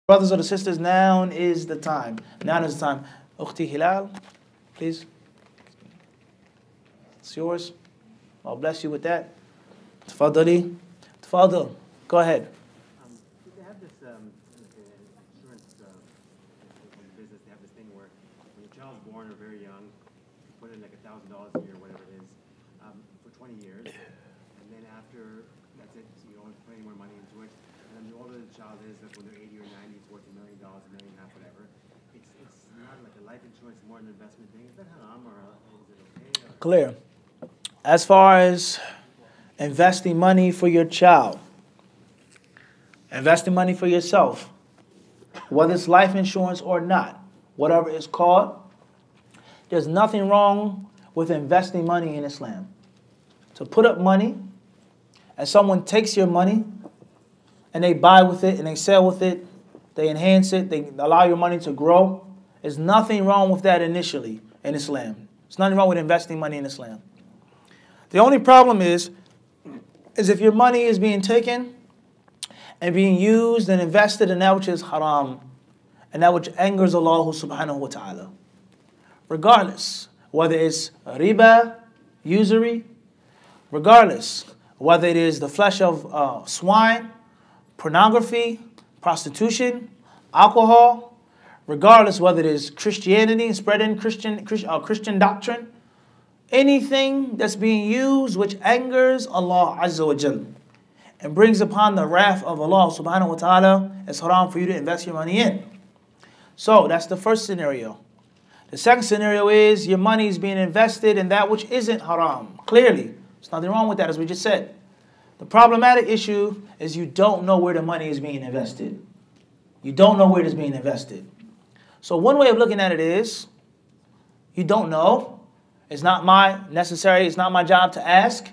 Brothers or sisters, now is the time. Now is the time. Ukhti Hilal, please. It's yours. I'll bless you with that. Tafadali. Tafadal. Go ahead. They have this insurance business. They have this thing where when your child's born or very young, you put in like $1,000 a year, whatever it is, for 20 years, and then after that's it, so you don't put any more money into it. And then the older the child is, like when they're 80 or 90, it's worth $1 million, $1.5 million, whatever. It's not like a life insurance, more an investment thing. Is that haram or is it okay? Or? Clear. As far as investing money for your child, investing money for yourself, whether it's life insurance or not, whatever it's called, there's nothing wrong with investing money in Islam. To put up money and someone takes your money and they buy with it and they sell with it, they enhance it, they allow your money to grow, there's nothing wrong with that initially in Islam. There's nothing wrong with investing money in Islam. The only problem is if your money is being taken and being used and invested in that which is haram and that which angers Allah subhanahu wa ta'ala. Regardless, whether it's riba, usury, regardless, whether it is the flesh of swine, pornography, prostitution, alcohol, regardless whether it is Christianity, spreading Christian doctrine, anything that's being used which angers Allah Azza wa Jal and brings upon the wrath of Allah subhanahu wa ta'ala, it's haram for you to invest your money in. So that's the first scenario. The second scenario is your money is being invested in that which isn't haram. Clearly, there's nothing wrong with that, as we just said. The problematic issue is you don't know where the money is being invested. You don't know where it is being invested. So one way of looking at it is, you don't know. It's not it's not my job to ask.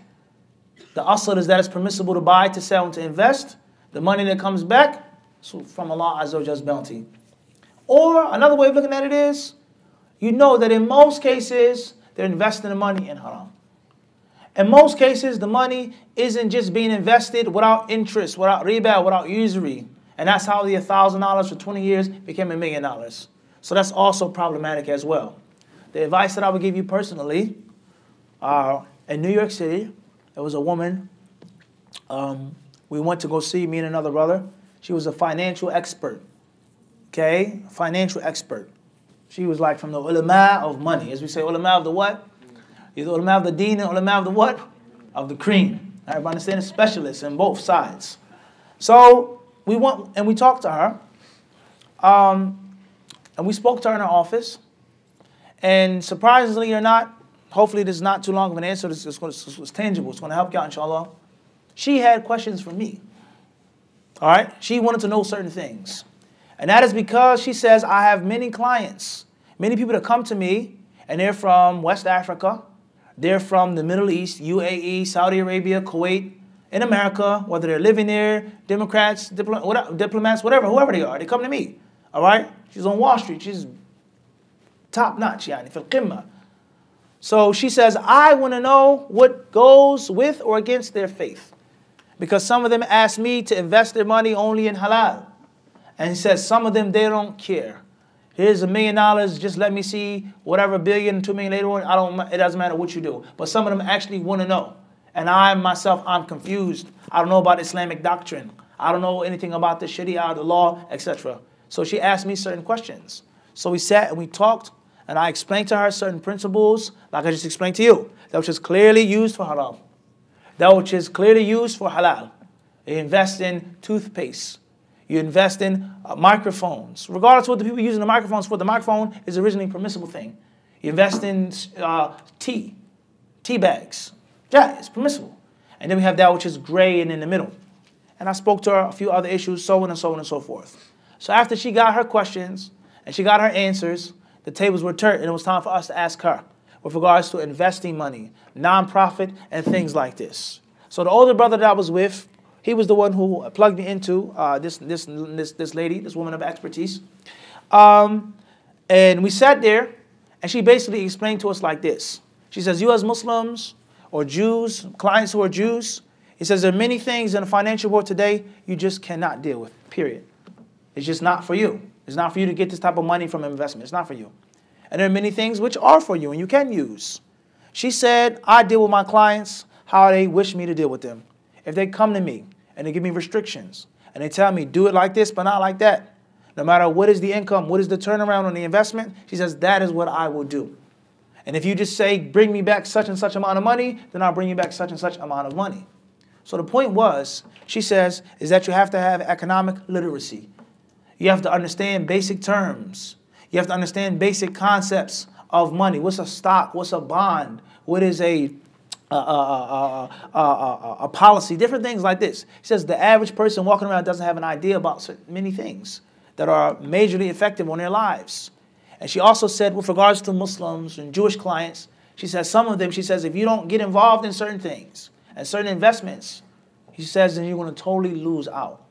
The asl is that it's permissible to buy, to sell, and to invest. The money that comes back is from Allah Azza wa Jall's bounty. Or another way of looking at it is, you know that in most cases, they're investing the money in haram. In most cases, the money isn't just being invested without interest, without riba, without usury. And that's how the $1,000 for 20 years became $1 million. So that's also problematic as well. The advice that I would give you personally, in New York City, there was a woman, we went to go see, me and another brother. She was a financial expert, okay? Financial expert. She was like from the ulama of money. As we say, ulama of the what? Either ulama of the deen and ulama of the what? Of the cream. Everybody understand? Specialists in both sides. So we went and we talked to her. And we spoke to her in her office. And surprisingly or not, hopefully this is not too long of an answer. This is tangible. It's going to help you out, inshallah. She had questions for me. All right? She wanted to know certain things. And that is because she says, I have many clients, many people that come to me, and they're from West Africa. They're from the Middle East, UAE, Saudi Arabia, Kuwait, in America, whether they're living there, Democrats, diplomats, whatever, whoever they are. They come to me. All right? She's on Wall Street. She's top-notch, yani, fil qimma. So she says, I want to know what goes with or against their faith. Because some of them ask me to invest their money only in halal. And he says, some of them, they don't care. Here's $1 million, just let me see whatever billion, 2 million later on, it doesn't matter what you do. But some of them actually want to know. And I myself, I'm confused. I don't know about Islamic doctrine. I don't know anything about the Sharia, the law, etc. So she asked me certain questions. So we sat and we talked, and I explained to her certain principles, like I just explained to you, that which is clearly used for haram, that which is clearly used for halal. You invest in toothpaste. You invest in microphones. Regardless of what the people using the microphones for, the microphone is originally a permissible thing. You invest in tea bags. Yeah, it's permissible. And then we have that which is gray and in the middle. And I spoke to her a few other issues, so on and so on and so forth. So after she got her questions and she got her answers, the tables were turned and it was time for us to ask her with regards to investing money, non-profit, and things like this. So the older brother that I was with, he was the one who plugged me into this lady, this woman of expertise. And we sat there, and she basically explained to us like this. She says, you as Muslims or Jews, clients who are Jews, he says there are many things in the financial world today you just cannot deal with, period. It's just not for you. It's not for you to get this type of money from investment. It's not for you. And there are many things which are for you and you can use. She said, I deal with my clients how they wish me to deal with them. If they come to me and they give me restrictions and they tell me, do it like this but not like that, no matter what is the income, what is the turnaround on the investment, she says, that is what I will do. And if you just say, bring me back such and such amount of money, then I'll bring you back such and such amount of money. So the point was, she says, is that you have to have economic literacy. You have to understand basic terms. You have to understand basic concepts of money. What's a stock? What's a bond? What is a policy? Different things like this. She says the average person walking around doesn't have an idea about many things that are majorly effective on their lives. And she also said with regards to Muslims and Jewish clients, she says some of them, she says, if you don't get involved in certain things and certain investments, she says, then you're going to totally lose out.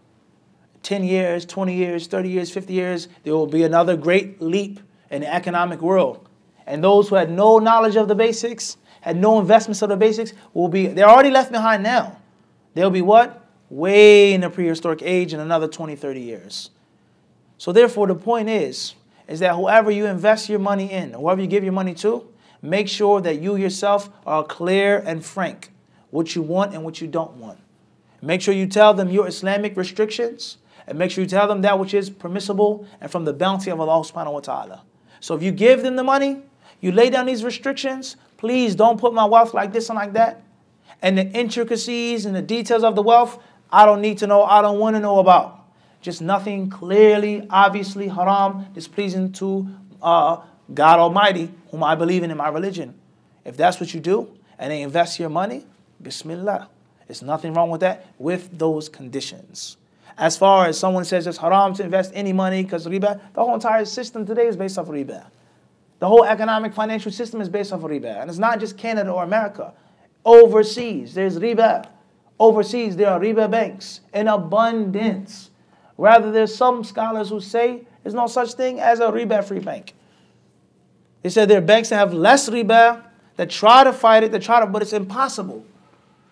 10 years, 20 years, 30 years, 50 years, there will be another great leap in the economic world. And those who had no knowledge of the basics, had no investments of the basics, they're already left behind now. They'll be what? Way in the prehistoric age in another 20, 30 years. So therefore, the point is that whoever you invest your money in, whoever you give your money to, make sure that you yourself are clear and frank what you want and what you don't want. Make sure you tell them your Islamic restrictions, and make sure you tell them that which is permissible and from the bounty of Allah subhanahu wa ta'ala. So if you give them the money, you lay down these restrictions, please don't put my wealth like this and like that. And the intricacies and the details of the wealth, I don't need to know, I don't want to know about. Just nothing clearly, obviously haram, displeasing to God Almighty, whom I believe in my religion. If that's what you do, and they invest your money, bismillah. There's nothing wrong with that, with those conditions. As far as someone says it's haram to invest any money because riba, the whole entire system today is based off riba. The whole economic financial system is based off riba. And it's not just Canada or America. Overseas, there's riba. Overseas, there are riba banks in abundance. Rather, there's some scholars who say there's no such thing as a riba-free bank. They said there are banks that have less riba, that try to fight it, but it's impossible.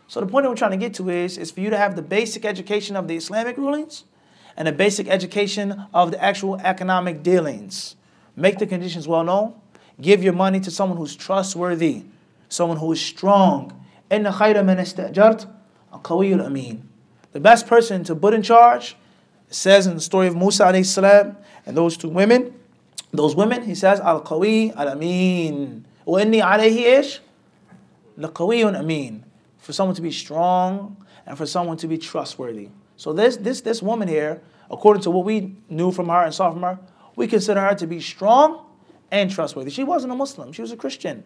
So the point that we're trying to get to is for you to have the basic education of the Islamic rulings and a basic education of the actual economic dealings. Make the conditions well known. Give your money to someone who's trustworthy, someone who is strong. إِنَّ خَيْرَ مَنْ اسْتَأْجَرْتَ الْقَوِيُّ الْأَمِينَ. The best person to put in charge, it says in the story of Musa alayhi salam and those women, he says, Al-Qawi al-Amin. وَإِنِّي عَلَيْهِ إِيش لَقَوِيٌّ أَمِينٌ. For someone to be strong and for someone to be trustworthy. So this woman here, according to what we knew from her and saw from her, we consider her to be strong and trustworthy. She wasn't a Muslim, she was a Christian.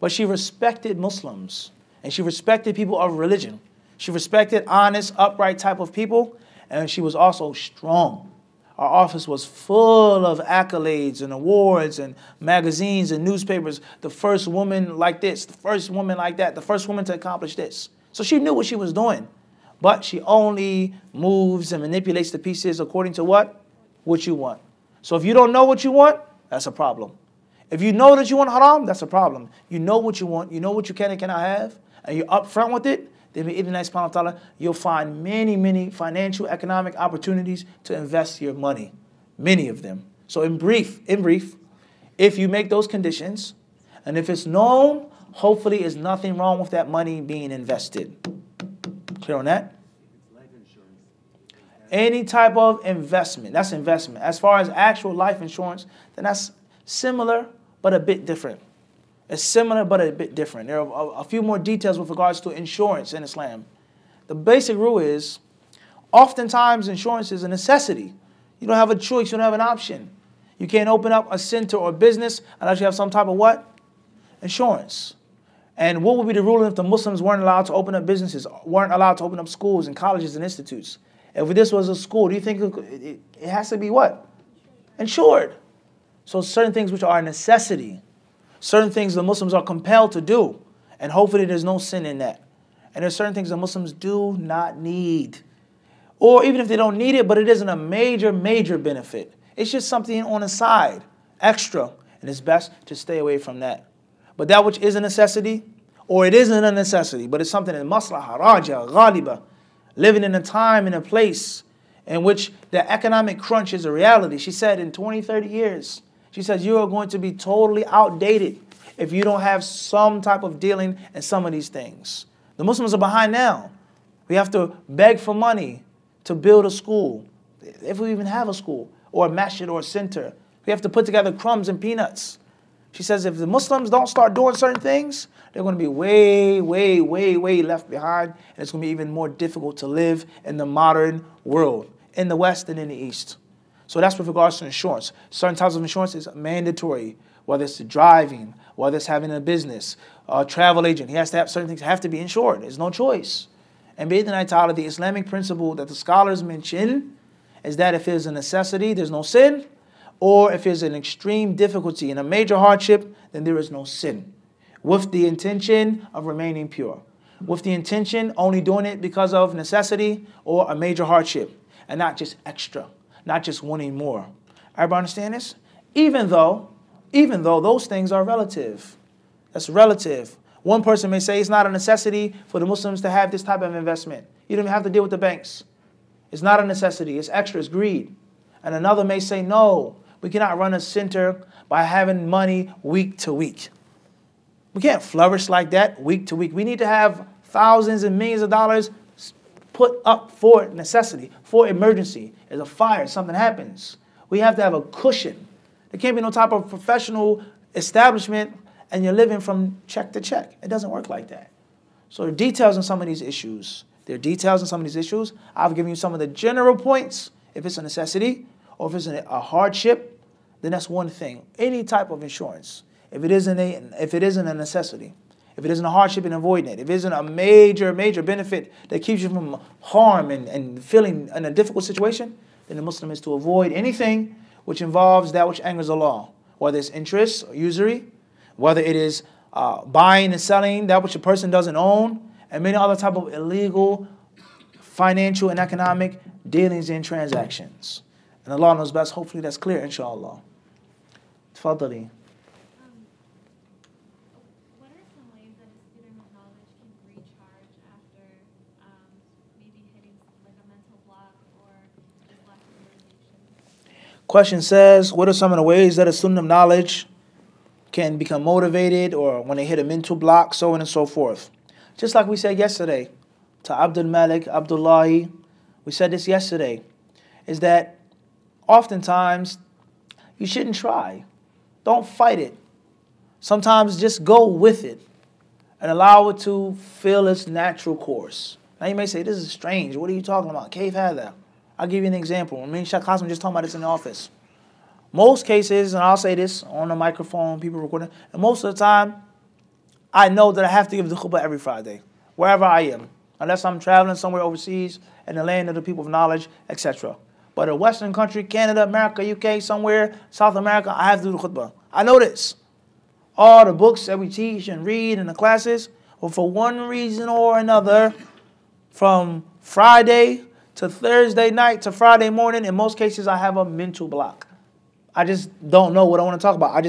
But she respected Muslims and she respected people of religion. She respected honest, upright type of people, and she was also strong. Our office was full of accolades and awards and magazines and newspapers. The first woman like this, the first woman like that, the first woman to accomplish this. So she knew what she was doing. But she only moves and manipulates the pieces according to what? What you want. So if you don't know what you want, that's a problem. If you know that you want haram, that's a problem. You know what you want, you know what you can and cannot have, and you're upfront with it, then you'll find many, many financial, economic opportunities to invest your money. Many of them. So in brief, if you make those conditions, and if it's known, hopefully there's nothing wrong with that money being invested. Clear on that? Life insurance. Any type of investment, that's investment. As far as actual life insurance, then that's similar but a bit different. It's similar but a bit different. There are a few more details with regards to insurance in Islam. The basic rule is, oftentimes insurance is a necessity. You don't have a choice, you don't have an option. You can't open up a center or business unless you have some type of what? Insurance. And what would be the ruling if the Muslims weren't allowed to open up businesses, weren't allowed to open up schools and colleges and institutes? If this was a school, do you think it has to be what? Insured. So certain things which are a necessity, certain things the Muslims are compelled to do, and hopefully there's no sin in that. And there's certain things the Muslims do not need. Or even if they don't need it, but it isn't a major, major benefit. It's just something on the side, extra, and it's best to stay away from that. But that which is a necessity, or it isn't a necessity, but it's something in maslaha, raja, ghaliba, living in a time and a place in which the economic crunch is a reality. She said in 20, 30 years, she says you are going to be totally outdated if you don't have some type of dealing in some of these things. The Muslims are behind now. We have to beg for money to build a school, if we even have a school, or a masjid or a center. We have to put together crumbs and peanuts. She says if the Muslims don't start doing certain things, they're going to be way, way, way, way left behind. And it's going to be even more difficult to live in the modern world, in the West and in the East. So that's with regards to insurance. Certain types of insurance is mandatory, whether it's driving, whether it's having a business, a travel agent. He has to have certain things have to be insured. There's no choice. And b'idhnillahi ta'ala, the Islamic principle that the scholars mention is that if it's a necessity, there's no sin. Or if it's an extreme difficulty and a major hardship, then there is no sin. With the intention of remaining pure. With the intention only doing it because of necessity or a major hardship. And not just extra. Not just wanting more. Everybody understand this? Even though those things are relative. That's relative. One person may say it's not a necessity for the Muslims to have this type of investment. You don't even have to deal with the banks. It's not a necessity. It's extra. It's greed. And another may say, no, we cannot run a center by having money week to week. We can't flourish like that week to week. We need to have thousands and millions of dollars put up for necessity, for emergency. There's a fire, something happens. We have to have a cushion. There can't be no type of professional establishment and you're living from check to check. It doesn't work like that. So there are details in some of these issues. I've given you some of the general points. If it's a necessity or if it's a hardship, then that's one thing. Any type of insurance, if it isn't a necessity, if it isn't a hardship in avoiding it, if it isn't a major benefit that keeps you from harm and feeling in a difficult situation, then the Muslim is to avoid anything which involves that which angers Allah, whether it's interest or usury, whether it is buying and selling that which a person doesn't own, and many other type of illegal financial and economic dealings and transactions. And Allah knows best. Hopefully that's clear, inshallah. Tafadali. What are some ways that a student of knowledge can recharge after maybe hitting like a mental block or just lack of motivation? Question says, what are some of the ways that a student of knowledge can become motivated or when they hit a mental block, so on and so forth? Just like we said yesterday to Abdul Malik, Abdullahi, we said this yesterday, is that oftentimes you shouldn't try. Don't fight it. Sometimes just go with it and allow it to fill its natural course. Now you may say, this is strange. What are you talking about? Kayf hadha. I'll give you an example. Me and Sheikh Qasim just talking about this in the office. Most cases, and I'll say this on the microphone, people recording, and most of the time, I know that I have to give the khutbah every Friday, wherever I am, unless I'm traveling somewhere overseas in the land of the people of knowledge, etc. But a Western country, Canada, America, UK, somewhere, South America, I have to do the khutbah. I know this. All the books that we teach and read in the classes, well, for one reason or another, from Friday to Thursday night to Friday morning, in most cases, I have a mental block. I just don't know what I want to talk about. I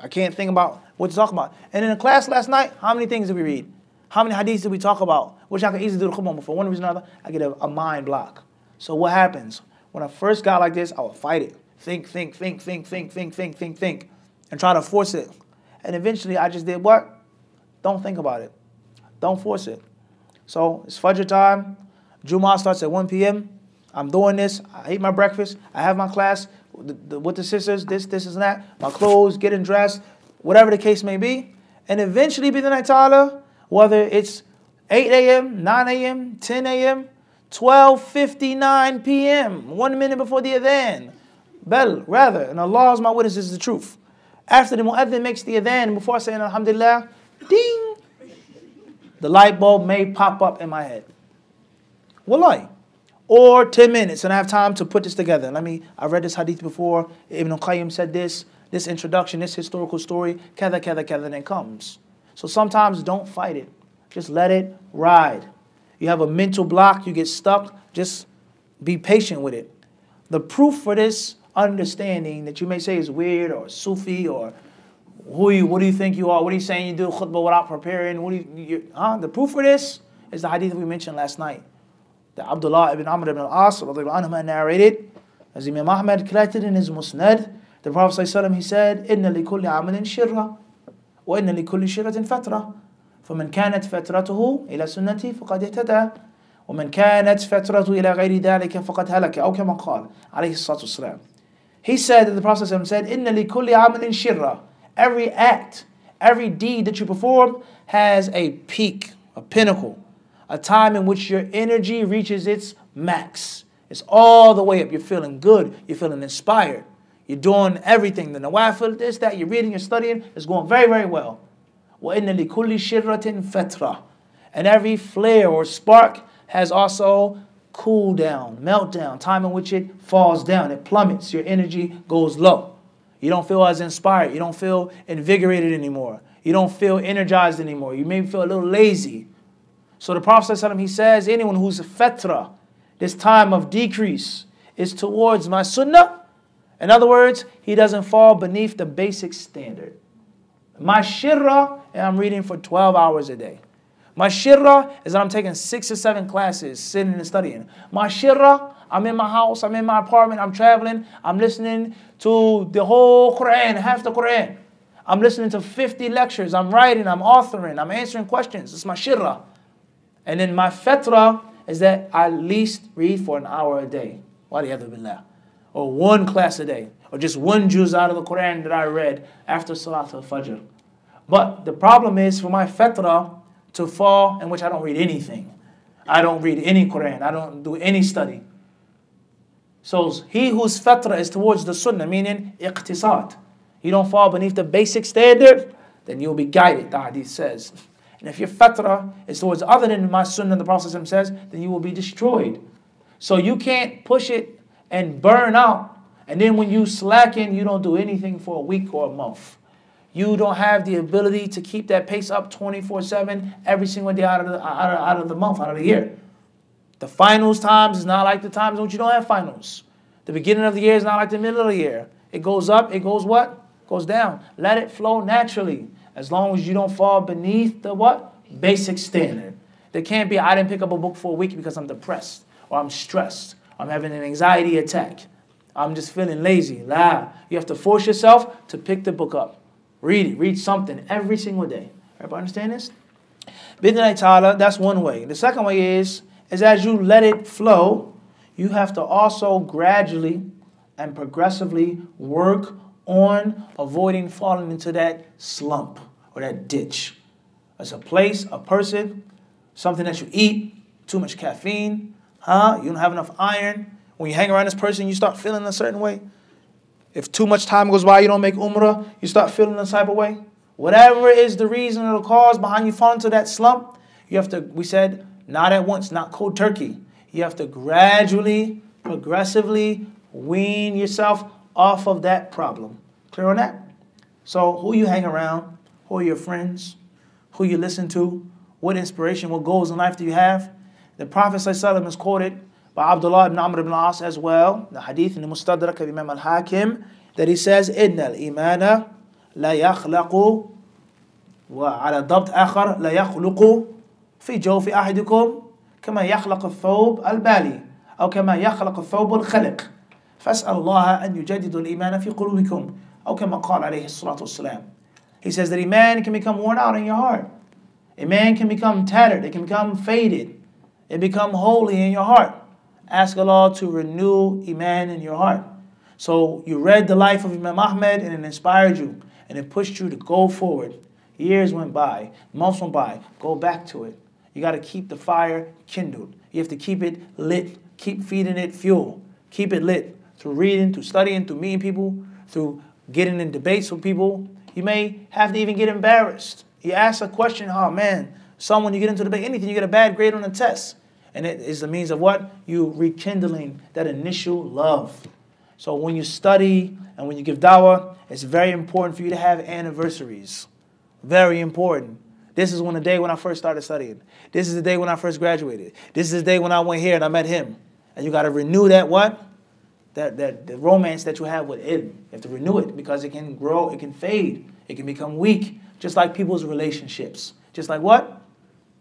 can't think about what to talk about. And in the class last night, how many things did we read? How many hadiths did we talk about? Which I could easily do the khutbah, but for one reason or another, I get a mind block. So what happens? When I first got like this, I would fight it. Think, and try to force it. And eventually I just did what? Don't think about it. Don't force it. So it's Fajr time. Jummah starts at 1 p.m. I'm doing this. I eat my breakfast. I have my class with the sisters, this and that. My clothes, getting dressed, whatever the case may be. And eventually, b'idhnillahi ta'ala, whether it's 8 a.m., 9 a.m., 10 a.m., 12:59 p.m., 1 minute before the adhan. Rather, and Allah is my witness, this is the truth. After the mu'adhin makes the adhan, before saying alhamdulillah, ding, the light bulb may pop up in my head. Wallahi. Or 10 minutes, and I have time to put this together. I read this hadith before. Ibn Qayyim said this introduction, this historical story, kada, and then comes. So sometimes don't fight it. Just let it ride. You have a mental block, you get stuck, just be patient with it. The proof for this understanding that you may say is weird or Sufi or what do you think you are? What are you saying you do khutbah without preparing? The proof for this is the hadith we mentioned last night. that Abdullah ibn Amr ibn al-As narrated, as Imam Ahmad collected in his Musnad, the Prophet ﷺ, he said, إِنَّ لِكُلِّ عَمَلٍ شِرَّةٍ وَإِنَّ لِكُلِّ شِرَّةٍ فَتْرَةٍ فَمَنْ كَانَتْ فَتْرَتُهُ إِلَى سُنَّتِي فَقَدْ اهْتَدَى وَمَنْ كَانَتْ فَتْرَتُهُ إِلَى غَيْرِ ذَلِكَ فَقَدْ هَلَكَ أو كما قال عليه الصلاة والسلام. He said that the Prophet ﷺ said, إِنَّ لِكُلِّ عَمَلٍ شِرَّةٍ. Every act, every deed that you perform has a peak, a pinnacle, a time in which your energy reaches its max. It's all the way up. You're feeling good. You're feeling inspired. You're doing everything. The nawafil, this, that. You're reading, you're studying. It's going very, very well. وَإِنَّ لِكُلِّ شِرَّةٍ فَتْرَةٍ. And every flare or spark has also cool down, meltdown, time in which it falls down. It plummets. Your energy goes low. You don't feel as inspired. You don't feel invigorated anymore. You don't feel energized anymore. You may feel a little lazy. So the Prophet ﷺ, he says, anyone who's a fatra, this time of decrease, is towards my sunnah. In other words, he doesn't fall beneath the basic standard. My shirra, and I'm reading for 12 hours a day. My shirra is that I'm taking 6 or 7 classes, sitting and studying. My shirra, I'm in my house, I'm in my apartment, I'm traveling, I'm listening to the whole Quran, half the Quran. I'm listening to 50 lectures, I'm writing, I'm authoring, I'm answering questions. It's my shirra. And then my fatra is that I at least read for an hour a day. Waliyadu billah. Or 1 class a day. Or just 1 juz out of the Quran that I read after Salat al-Fajr. But the problem is for my fatra to fall in which I don't read anything. I don't read any Quran. I don't do any study. So he whose fatra is towards the sunnah, meaning iqtisad. You don't fall beneath the basic standard, then you'll be guided, the hadith says. And if your fatra is towards other than my sunnah, the Prophet says, then you will be destroyed. So you can't push it and burn out. And then when you slacken, you don't do anything for a week or a month. You don't have the ability to keep that pace up 24/7 every single day out of the month, out of the year. The finals times is not like the times in which you don't have finals. The beginning of the year is not like the middle of the year. It goes up, it goes what? Goes down. Let it flow naturally. As long as you don't fall beneath the what? Basic standard. There can't be, I didn't pick up a book for a week because I'm depressed. Or I'm stressed. I'm having an anxiety attack. I'm just feeling lazy. La. You have to force yourself to pick the book up. Read it. Read something every single day. Everybody understand this? Bidnai ta'ala, that's one way. The second way is as you let it flow, you have to also gradually and progressively work on avoiding falling into that slump or that ditch. It's a place, a person, something that you eat, too much caffeine, you don't have enough iron. When you hang around this person, you start feeling a certain way. If too much time goes by, you don't make umrah, you start feeling a type of way. Whatever is the reason or the cause behind you falling into that slump, you have to, we said, not at once, not cold turkey. You have to gradually, progressively wean yourself off of that problem. Clear on that? So who you hang around, who are your friends, who you listen to, what inspiration, what goals in life do you have? The Prophet ﷺ is quoted by Abdullah ibn Amr ibn al-As as well, the hadith in the Mustadrak of Imam al-Hakim, that he says, إِنَّ الْإِيمَانَ لَا يَخْلَقُ وَعَلَى ضَبْطِ آخَرَ لَا يَخْلُقُ في جوف أحدكم كما يخلق الثوب البالي أو كما يخلق الثوب الخلق فاسأل الله أن يجدد الإيمان في قلوبكم أو كما قال عليه الصلاة والسلام. He says that a man can become worn out in your heart. A man can become tattered. It can become faded. It become holy in your heart. Ask Allah to renew Iman in your heart. So you read the life of Imam Ahmed and it inspired you and it pushed you to go forward. Years went by, months went by, go back to it. You got to keep the fire kindled. You have to keep it lit. Keep feeding it fuel. Keep it lit through reading, through studying, through meeting people, through getting in debates with people. You may have to even get embarrassed. You ask a question, oh man, someone you get into debate, anything, you get a bad grade on a test. And it is the means of what? You rekindling that initial love. So when you study and when you give dawah, it's very important for you to have anniversaries. Very important. This is the day when I first started studying. This is the day when I first graduated. This is the day when I went here and I met him. And you got to renew that what? The romance that you have with ilm. You have to renew it because it can grow, it can fade, it can become weak. Just like people's relationships. Just like what?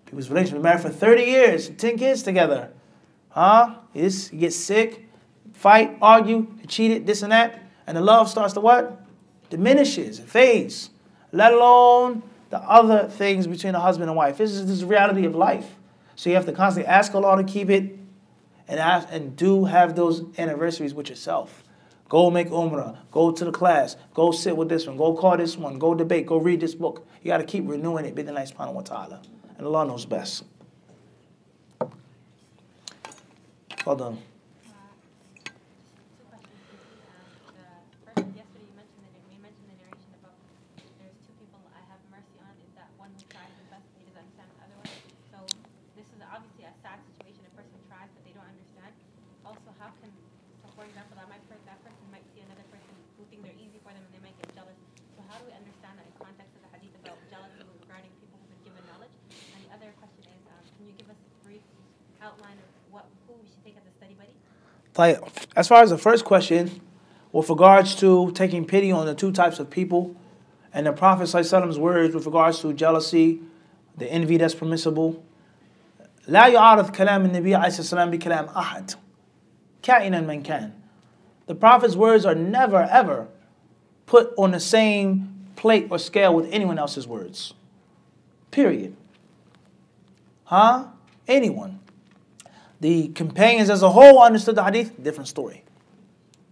People's relationships. Married for 30 years, 10 kids together. Huh? You get sick, fight, argue, cheated, this and that, and the love starts to what? Diminishes, it fades. Let alone the other things between a husband and wife. This is the reality of life. So you have to constantly ask Allah to keep it and do have those anniversaries with yourself. Go make umrah, go to the class, go sit with this one, go call this one, go debate, go read this book. You got to keep renewing it, bid'Allah subhanahu wa ta'ala. And Allah knows best. Well done. Yesterday you mentioned the narration about there's two people I have mercy on. Is that one who tries his best, he doesn't understand the other one. So this is obviously a sad situation. A person tries, but they don't understand. Also, how can, so for example, that person might see another person who think they're easy for them and they might get jealous. So how do we understand that in context of the hadith about jealousy regarding people who've been given knowledge? And the other question is, can you give us a brief outline of who we should take as a study buddy? As far as the first question, with regards to taking pity on the two types of people, and the Prophet ﷺ's words with regards to jealousy, the envy that's permissible, لا يعارض كلام النبي عليه السلام بكلام أحد كائنا من كان. The Prophet's words are never ever put on the same plate or scale with anyone else's words. Period. Huh? Anyone. The companions as a whole understood the hadith, different story.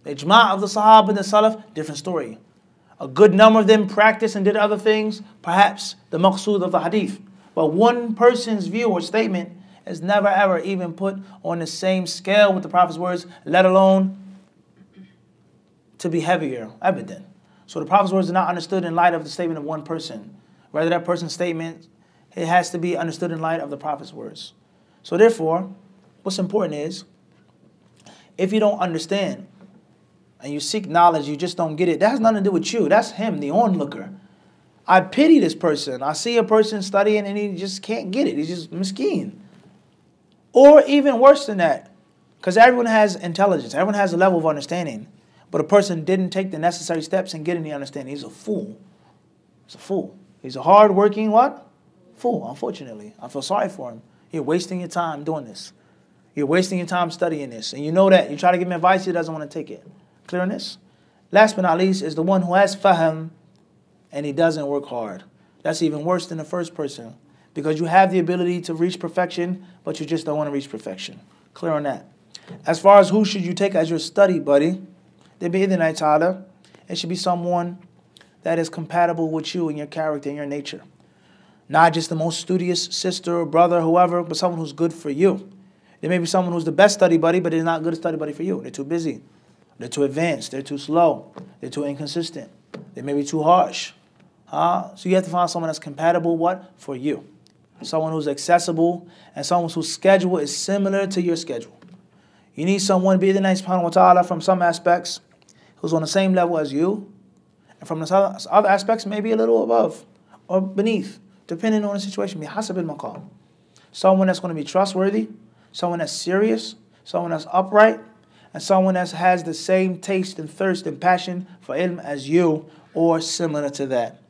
The ijma' of the Sahaba and the Salaf, different story. A good number of them practiced and did other things, perhaps the maqsood of the hadith. But one person's view or statement is never ever even put on the same scale with the Prophet's words, let alone to be heavier, evident. So the Prophet's words are not understood in light of the statement of one person. Rather, that person's statement, it has to be understood in light of the Prophet's words. So therefore, what's important is, if you don't understand and you seek knowledge, you just don't get it, that has nothing to do with you. That's him, the onlooker. I pity this person. I see a person studying and he just can't get it. He's just miskeen. Or even worse than that, because everyone has intelligence. Everyone has a level of understanding. But a person didn't take the necessary steps in getting the understanding. He's a fool. He's a fool. He's a hard-working what? Fool, unfortunately. I feel sorry for him. You're wasting your time doing this. You're wasting your time studying this. And you know that. You try to give him advice, he doesn't want to take it. Clear on this? Last but not least is the one who has fahm and he doesn't work hard. That's even worse than the first person. Because you have the ability to reach perfection, but you just don't want to reach perfection. Clear on that? As far as who should you take as your study buddy, then bi-idhnillahi ta'ala, it should be someone that is compatible with you and your character and your nature. Not just the most studious sister or brother, whoever, but someone who's good for you. There may be someone who's the best study buddy, but they're not good study buddy for you. They're too busy. They're too advanced. They're too slow. They're too inconsistent. They may be too harsh. So you have to find someone that's compatible, what? For you. Someone who's accessible and someone whose schedule is similar to your schedule. You need someone, bi-idhnillahi subhanahu wa ta'ala, from some aspects, who's on the same level as you, and from the other aspects, maybe a little above or beneath, depending on the situation. بِحَسَبِ الْمَقَامِ. Someone that's going to be trustworthy, someone that's serious, someone that's upright, and someone that has the same taste and thirst and passion for ilm as you, or similar to that.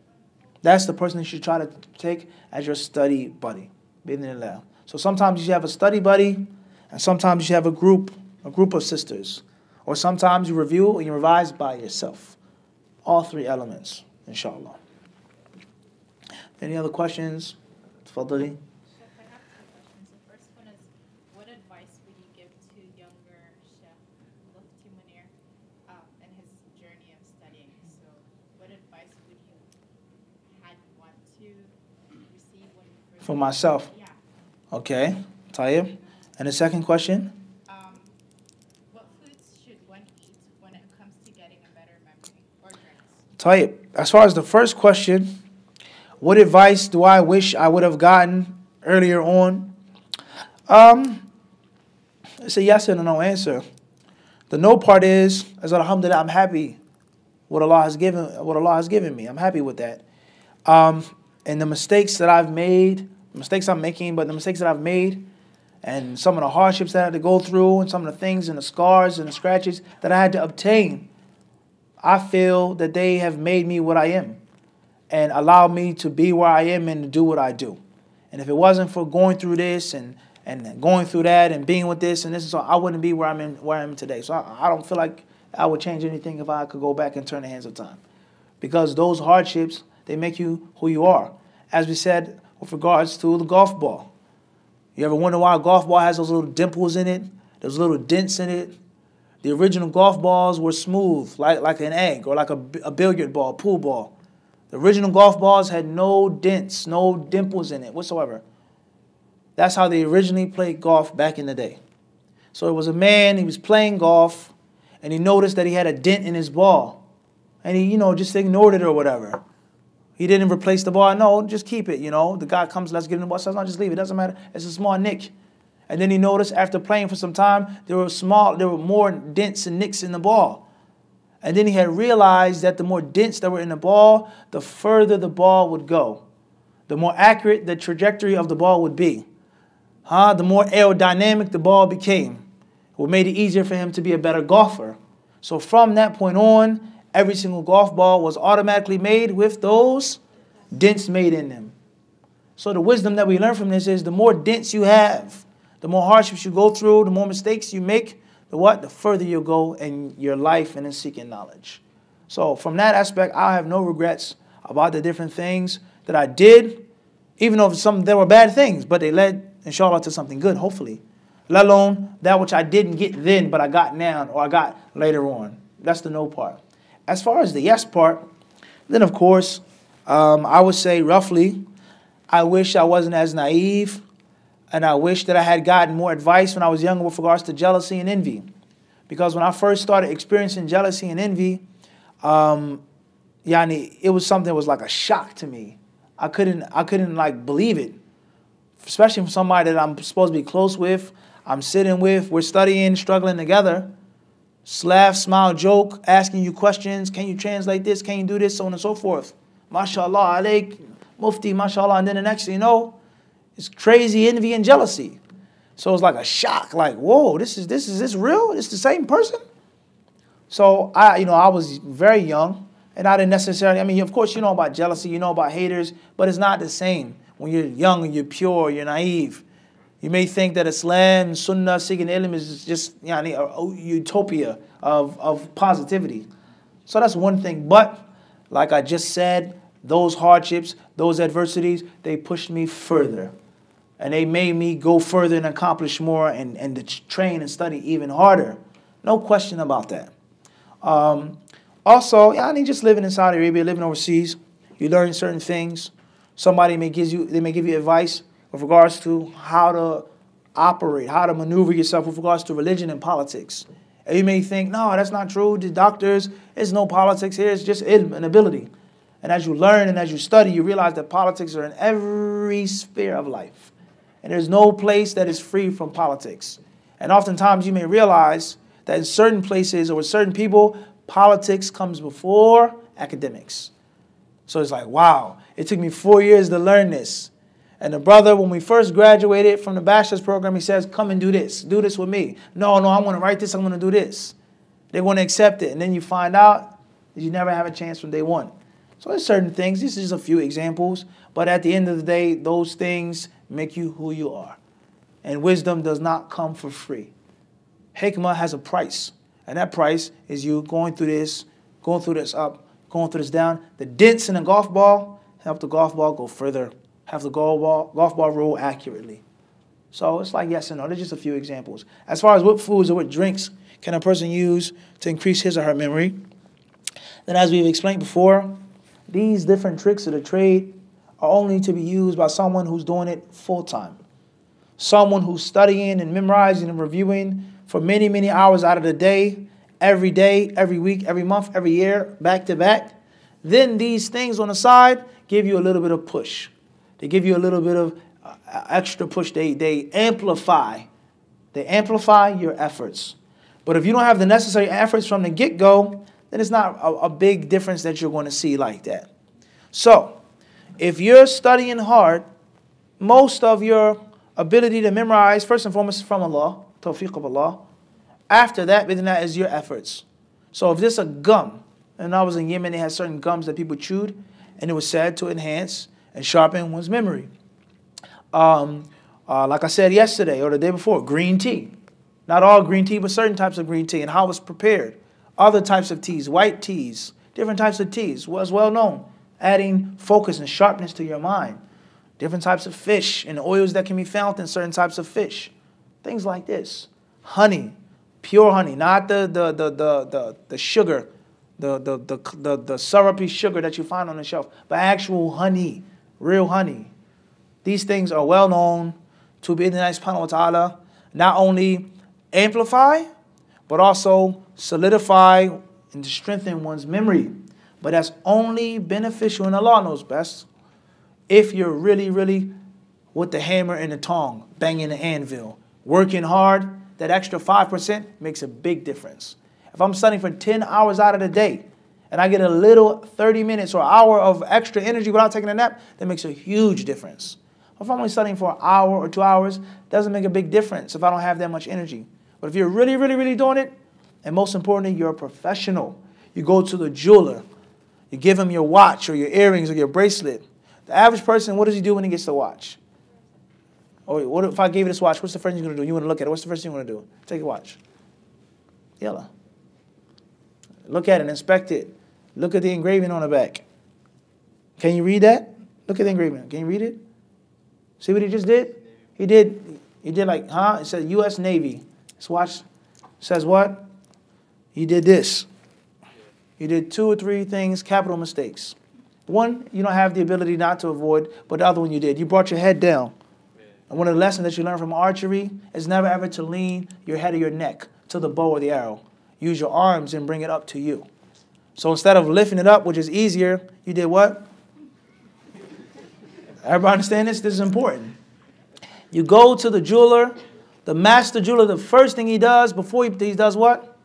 That's the person you should try to take as your study buddy. Bi-idhnillah. So sometimes you should have a study buddy, and sometimes you should have a group of sisters. Or sometimes you review and you revise by yourself. All three elements, inshallah. Any other questions? Tafadali. Chef, I have two questions. The first one is, what advice would you give to younger Chef Mufti Munir in his journey of studying? So what advice would you want to receive when you first... For myself? Yeah. Okay. Tayyib. And the second question? What foods should one eat when it comes to getting a better memory or drinks? Tayyib. As far as the first question, what advice do I wish I would have gotten earlier on? It's a yes and a no answer. The no part is alhamdulillah, I'm happy what Allah has given me. I'm happy with that. And the mistakes that I've made, the mistakes I'm making, but the mistakes that I've made, and some of the hardships that I had to go through, and some of the things and the scars and the scratches that I had to obtain, I feel that they have made me what I am and allowed me to be where I am and to do what I do. And if it wasn't for going through this and and going through that and being with this and this, so I wouldn't be where I am today. So I don't feel like I would change anything if I could go back and turn the hands of time, because those hardships, they make you who you are. As we said with regards to the golf ball. You ever wonder why a golf ball has those little dimples in it, those little dents in it? The original golf balls were smooth, like an egg, or like a billiard ball, pool ball. The original golf balls had no dents, no dimples in it whatsoever. That's how they originally played golf back in the day. So it was a man, he was playing golf, and he noticed that he had a dent in his ball. And he, just ignored it or whatever. He didn't replace the ball. No, just keep it, The guy comes, let's get in the ball. Says, no, just leave it. It doesn't matter. It's a small nick. And then he noticed after playing for some time, there were more dents and nicks in the ball. And then he had realized that the more dents that were in the ball, the further the ball would go. The more accurate the trajectory of the ball would be. The more aerodynamic the ball became. What made it easier for him to be a better golfer. So from that point on, every single golf ball was automatically made with those dents made in them. So the wisdom that we learn from this is the more dents you have, the more hardships you go through, the more mistakes you make, the further you'll go in your life and in seeking knowledge. So from that aspect, I have no regrets about the different things that I did, even though there were bad things, but they led, inshallah, to something good, hopefully. Let alone that which I didn't get then, but I got now, or I got later on. That's the no part. As far as the yes part, then of course, I would say roughly, I wish I wasn't as naive, and I wish that I had gotten more advice when I was younger with regards to jealousy and envy. Because when I first started experiencing jealousy and envy, it was something that was like a shock to me. I couldn't like believe it, especially from somebody that I'm supposed to be close with, I'm sitting with, we're studying, struggling together. Laugh, smile, joke, asking you questions. Can you translate this? Can you do this? So on and so forth. MashaAllah, alaik, mufti, mashallah. And then the next thing you know, it's crazy envy and jealousy. So it's like a shock. Like, whoa, this is real? It's the same person? So I was very young, and I didn't necessarily, of course you know about jealousy, you know about haters, but it's not the same. When you're young and you're pure, you're naive. You may think that Islam, Sunnah, seeking ilm is just a utopia of positivity. So that's one thing. But like I just said, those hardships, those adversities, they pushed me further. And they made me go further and accomplish more and to train and study even harder. No question about that. Also, just living in Saudi Arabia, living overseas, you learn certain things. Somebody may give you advice with regards to how to operate, how to maneuver yourself with regards to religion and politics. And you may think, no, that's not true. The doctors, there's no politics here. It's just ilm and ability. And as you learn and as you study, you realize that politics are in every sphere of life. And there's no place that is free from politics. And oftentimes you may realize that in certain places or with certain people, politics comes before academics. So it's like, wow, it took me 4 years to learn this. And the brother, when we first graduated from the bachelor's program, he says, come and do this with me. No, I want to write this, I'm going to do this. They want to accept it. And then you find out that you never have a chance from day one. So there's certain things, this is just a few examples, but at the end of the day, those things make you who you are. And wisdom does not come for free. Hikmah has a price. And that price is you going through this up, going through this down. The dents in a golf ball help the golf ball go further. Have the golf ball roll accurately. So it's like yes and no. There's just a few examples. As far as what foods or what drinks can a person use to increase his or her memory, then as we've explained before, these different tricks of the trade are only to be used by someone who's doing it full time. Someone who's studying and memorizing and reviewing for many, many hours out of the day, every week, every month, every year, back to back. Then these things on the side give you a little bit of push. They give you a little bit of extra push. They amplify your efforts. But if you don't have the necessary efforts from the get-go, then it's not a big difference that you're going to see like that. So, if you're studying hard, most of your ability to memorize, first and foremost, is from Allah, tawfiq of Allah. After that, within that is your efforts. So if this is a gum, and I was in Yemen, they had certain gums that people chewed, and it was said to enhance and sharpen one's memory. Like I said yesterday or the day before, green tea. Not all green tea, but certain types of green tea and how it's prepared. Other types of teas, white teas, different types of teas, was well known. Adding focus and sharpness to your mind. Different types of fish and oils that can be found in certain types of fish. Things like this. Honey, pure honey, not the sugar, the syrupy sugar that you find on the shelf, but actual honey, real honey. These things are well known to be Allah subhanahu wa ta'ala not only amplify, but also solidify and strengthen one's memory. But that's only beneficial, and Allah knows best, if you're really, really with the hammer and the tongue, banging the anvil, working hard. That extra 5% makes a big difference. If I'm studying for 10 hours out of the day, and I get a little 30 minutes or hour of extra energy without taking a nap, that makes a huge difference. If I'm only studying for an hour or 2 hours, it doesn't make a big difference if I don't have that much energy. But if you're really, really, really doing it, and most importantly, you're a professional. You go to the jeweler. You give him your watch or your earrings or your bracelet. The average person, what does he do when he gets the watch? Or what if I gave you this watch? What's the first thing you're going to do? You want to look at it. What's the first thing you want to do? Take a watch. Yalla. Look at it, inspect it. Look at the engraving on the back. Can you read that? Look at the engraving. Can you read it? See what he just did? He did like, huh? It says U.S. Navy. This watch says what? He did this. You did 2 or 3 things, capital mistakes. One, you don't have the ability not to avoid, but the other one you did. You brought your head down. And one of the lessons that you learn from archery is never ever to lean your head or your neck to the bow or the arrow. Use your arms and bring it up to you. So instead of lifting it up, which is easier, you did what? Everybody understand this? This is important. You go to the jeweler, the master jeweler, the first thing he does before he does what?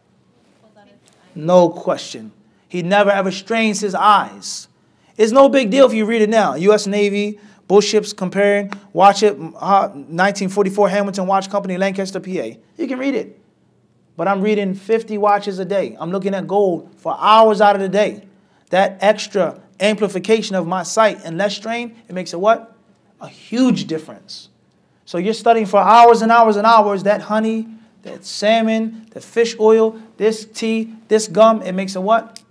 No question. He never ever strains his eyes. It's no big deal if you read it now. U.S. Navy, bullships comparing, watch it, 1944 Hamilton Watch Company, Lancaster, PA. You can read it. But I'm reading 50 watches a day. I'm looking at gold for hours out of the day. That extra amplification of my sight and less strain, it makes a what? A huge difference. So you're studying for hours and hours and hours, that honey, that salmon, that fish oil, this tea, this gum, it makes a what?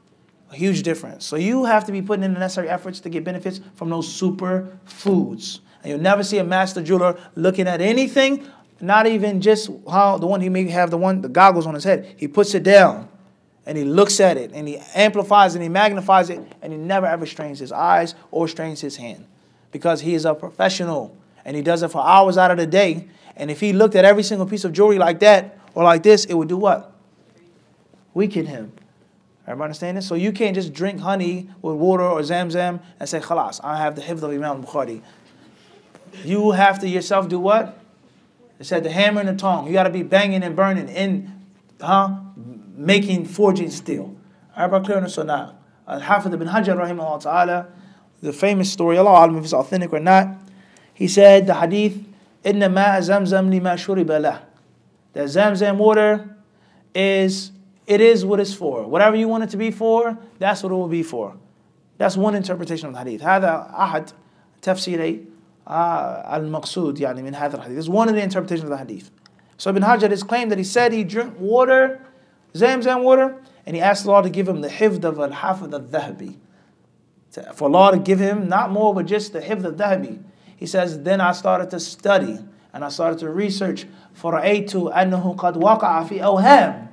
A huge difference. So you have to be putting in the necessary efforts to get benefits from those super foods. And you'll never see a master jeweler looking at anything, not even just how the one he may have the goggles on his head. He puts it down and he looks at it and he amplifies and he magnifies it and he never ever strains his eyes or strains his hand because he is a professional and he does it for hours out of the day. And if he looked at every single piece of jewelry like that or like this, it would do what? Weaken him. Everybody understand this? So you can't just drink honey with water or zamzam and say, khalas, I have the hifd of Imam Bukhari. You have to yourself do what? It said the hammer and the tongue. You got to be banging and burning in, making, forging steel. Everybody clear on this or not? Hadith ibn Hajar, rahimahullah ta'ala, the famous story, Allah alam if it's authentic or not, he said, the hadith, inna ma'a zamzam lima shuriba lah. That zamzam water is what it's for. Whatever you want it to be for, that's what it will be for. That's one interpretation of the hadith. هذا أحد تفسيري المقصود يعني من هذا الحديث. This is one of the interpretations of the hadith. So Ibn Hajar has claimed that he said he drank water, zamzam water, and he asked Allah to give him the hifd of al-hafid al-dhahabi. For Allah to give him not more but just the hifd al-dhahabi. He says, then I started to study and I started to research. فَرَأَيْتُ أَنَّهُ قَدْ وَقَعَ فِي أَوْهَامٍ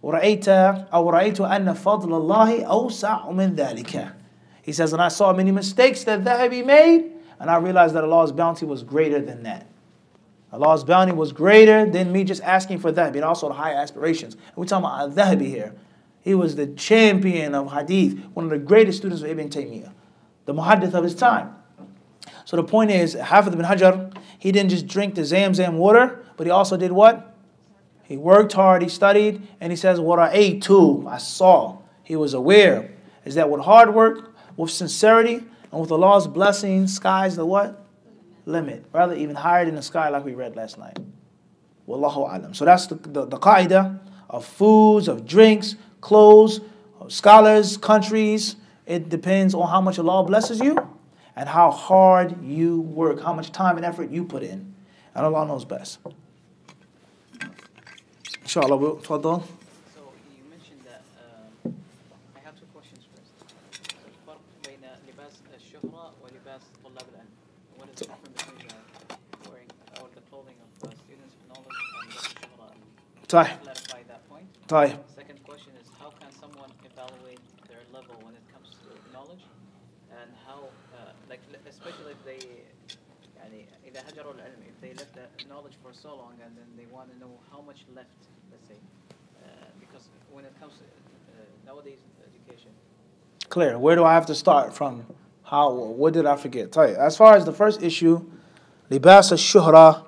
وَرَأَيْتُ أَنَّ فَضْلَ اللَّهِ أَوْسَعُ مِنْ ذَلِكَ. He says, and I saw many mistakes that Dhahabi made, and I realized that Allah's bounty was greater than that. Allah's bounty was greater than me just asking for Dhahabi, and also the high aspirations. And we're talking about Dhahabi here. He was the champion of Hadith, one of the greatest students of Ibn Taymiyyah, the muhaddith of his time. So the point is, Hafidh ibn Hajar, he didn't just drink the zamzam water, but he also did what? He worked hard, he studied, and he says, what I ate too, I saw. He was aware. Is that with hard work, with sincerity, and with Allah's blessing, sky's the what? Limit. Rather even higher than the sky like we read last night. Wallahu alam. So that's the qaida of foods, of drinks, clothes, of scholars, countries. It depends on how much Allah blesses you and how hard you work, how much time and effort you put in. And Allah knows best. Inshallah, تفضل. So you mentioned that I have two questions first. الفرق بين لباس الشهرة ولباس طلاب العلم. What is the difference between wearing or the clothing of students of knowledge and the الشهرة? طيب. Clarify that point. طيب. Second question is how can someone evaluate their level when it comes to knowledge, and how like especially if they يعني إذا هجروا العلم, if they left the knowledge for so long and then they want to know how much left, let's say, because when it comes to nowadays education. Clear. Where do I have to start from? How? What did I forget? Tell you. As far as the first issue, libas al-shuhra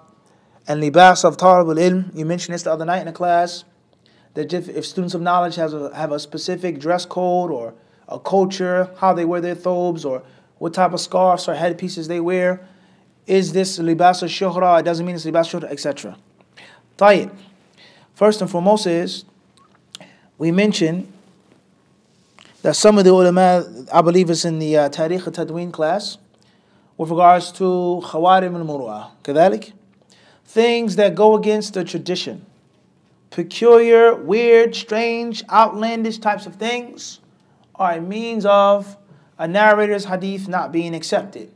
and libas of talib al-ilm, you mentioned this the other night in the class, that if students of knowledge have a specific dress code or a culture, how they wear their thobes or what type of scarves or headpieces they wear, is this libas al-shuhra? It doesn't mean it's libas al-shuhra, etc. Tayyib. First and foremost is, we mentioned that some of the ulama, I believe it's in the Tarikh al-Tadween class, with regards to khawarim al-muru'ah, كذلك, things that go against the tradition, peculiar, weird, strange, outlandish types of things, are a means of a narrator's hadith not being accepted,